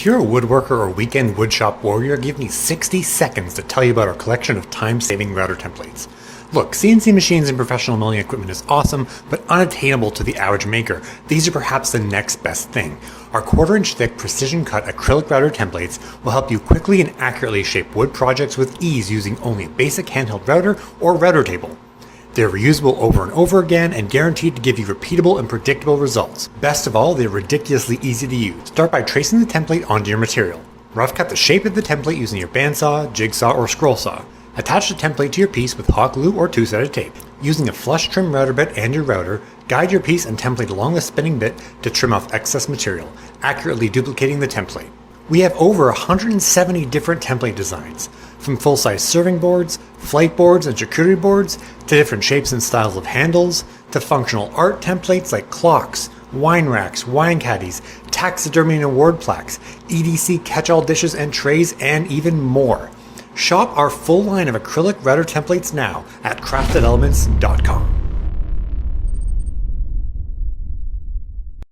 you're a woodworker or weekend woodshop warrior, give me 60 seconds to tell you about our collection of time-saving router templates. Look, CNC machines and professional milling equipment is awesome, but unattainable to the average maker. These are perhaps the next best thing. Our 1/4-inch thick precision-cut acrylic router templates will help you quickly and accurately shape wood projects with ease using only a basic handheld router or router table. They're reusable over and over again and guaranteed to give you repeatable and predictable results. Best of all, they're ridiculously easy to use. Start by tracing the template onto your material. Rough cut the shape of the template using your bandsaw, jigsaw, or scroll saw. Attach the template to your piece with hot glue or two-sided tape. Using a flush trim router bit and your router, guide your piece and template along the spinning bit to trim off excess material, accurately duplicating the template. We have over 170 different template designs, from full-size serving boards, flight boards, and charcuterie boards, to different shapes and styles of handles, to functional art templates like clocks, wine racks, wine caddies, taxidermy and award plaques, EDC catch-all dishes and trays, and even more. Shop our full line of acrylic router templates now at craftedelements.com.